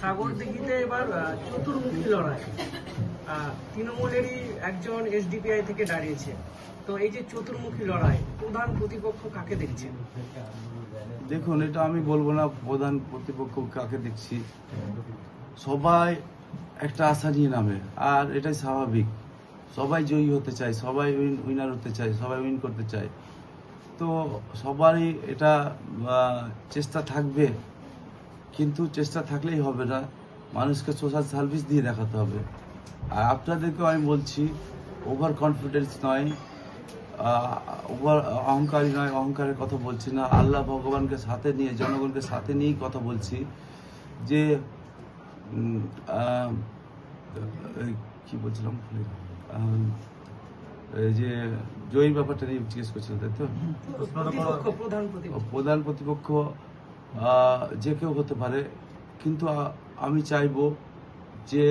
সাগরদিঘিতে এবার চতুর্মুখী লড়াই, তৃণমূলেরই একজন এসডিপিআই থেকে দাঁড়িয়েছে। তো এই যে চতুর্মুখী লড়াই, প্রধান প্রতিপক্ষ কাকে দেখছেন? দেখুন, এটা আমি বলবো না প্রধান প্রতিপক্ষ কাকে দেখছি। সবাই একটা আশা নিয়ে নামে, আর এটাই স্বাভাবিক। সবাই জয়ী হতে চায়, সবাই উইনার হতে চায়, সবাই উইন করতে চায়। তো সবারই এটা চেষ্টা থাকবে, কিন্তু চেষ্টা থাকলেই হবে না, মানুষকে সোশ্যাল সার্ভিস দিয়ে দেখাতে হবে। আর আপনাদেরকেও আমি বলছি, ওভার কনফিডেন্স নয়, ওভার অহংকারী নয়, অহংকারের কথা বলছি না। আল্লাহ ভগবানকে সাথে নিয়ে, জনগণকে সাথে নিয়েই কথা বলছি যে কি বলছিলাম, এই যে জয়ীর ব্যাপারটা নিয়ে জিজ্ঞেস করছিলাম, তাই তো? প্রধান প্রতিপক্ষ যে কেউ হতে পারে, কিন্তু আমি চাইবো যে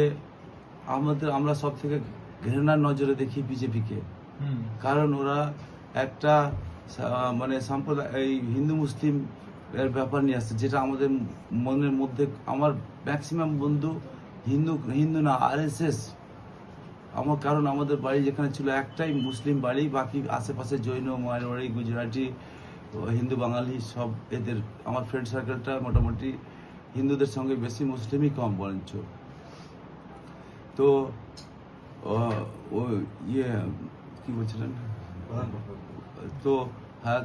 আমরা সব থেকে ঘৃণার নজরে দেখি বিজেপিকে। কারণ ওরা একটা মানে সম্প্রদায়, এই হিন্দু মুসলিম এর ব্যাপার নিয়ে আসছে, যেটা আমাদের মনের মধ্যে, আমার ম্যাক্সিমাম বন্ধু হিন্দু না, RSS। কারণ আমাদের বাড়ি যেখানে ছিল একটাই মুসলিম বাড়ি, বাকি আশেপাশে জৈন, মারোয়াড়ি, গুজরাটি, হিন্দু, বাঙালি সব এদের। আমার ফ্রেন্ড সার্কেলটা মোটামুটি হিন্দুদের সঙ্গে বেশি, মুসলিমই কম বরঞ্চ। তো কি বলছিলেন? তো হ্যাঁ,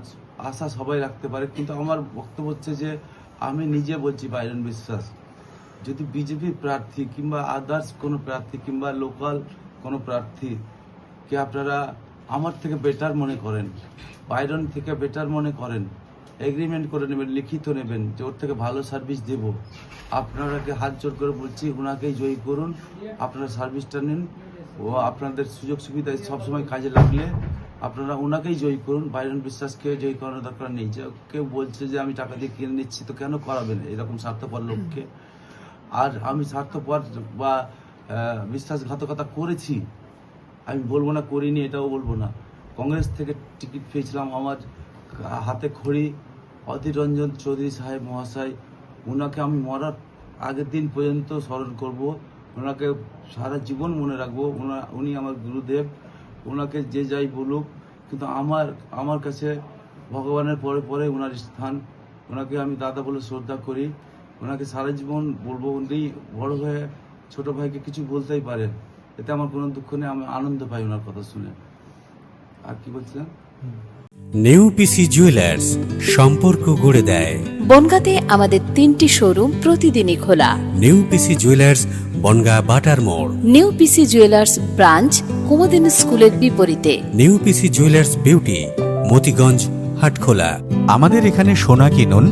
আশা সবাই রাখতে পারে, কিন্তু আমার বক্তব্য হচ্ছে যে আমি নিজে বলছি, বাইরন বিশ্বাস, যদি বিজেপি প্রার্থী কিংবা আদার্স কোনো প্রার্থী কিংবা লোকাল কোনো প্রার্থীকে আপনারা আমার থেকে বেটার মনে করেন, বাইরন থেকে বেটার মনে করেন, এগ্রিমেন্ট করে নেবেন, লিখিত নেবেন যে ওর থেকে ভালো সার্ভিস দেব, আপনারাকে হাত জোর করে বলছি ওনাকেই জয়ী করুন, আপনারা সার্ভিসটা নিন, ও আপনাদের সুযোগ সুবিধা সবসময় কাজে লাগলে আপনারা ওনাকেই জয়ী করুন। বাইরন বিশ্বাসকে জয়ী করানোর দরকার নেই। যে কেউ বলছে যে আমি টাকা দিয়ে কিনে নিচ্ছি, তো কেন করাবেন এরকম স্বার্থপর লোককে? আর আমি স্বার্থপর বা বিশ্বাসঘাতকতা করেছি, আমি বলবো না করিনি, এটাও বলবো না। কংগ্রেস থেকে টিকিট পেয়েছিলাম, আমার হাতে খড়ি অধীর রঞ্জন চৌধুরী সাহেব মহাশয়, ওনাকে আমি মরার আগের দিন পর্যন্ত স্মরণ করব, ওনাকে সারা জীবন মনে রাখবো। উনি আমার গুরুদেব, ওনাকে যে যাই বলুক, কিন্তু আমার কাছে ভগবানের পরে পরে ওনার স্থান। ওনাকে আমি দাদা বলে শ্রদ্ধা করি, ওনাকে সারা জীবন বলবো। উনি বড় হয়ে ছোট ভাইকে কিছু বলতেই পারেন, এতে আমার কোনো দুঃখ নেই, আমি আনন্দ পাই ওনার কথা শুনে। আর কি বলছিলাম? নেউপিসি জুয়েলার্স, সম্পর্ক গড়ে দেয়। বনগাঁতে আমাদের 3টি শোরুম প্রতিদিনই খোলা। নেউপিসি জুয়েলার্স, বনগাঁ বাটার মোড়। নেউপিসি জুয়েলার্স ব্রাঞ্চ, কুমুদিন স্কুলের বিপরীতে। নেউপিসি জুয়েলার্স বিউটি, মতিগঞ্জ, হাটখোলা। আমাদের এখানে সোনা কিনুন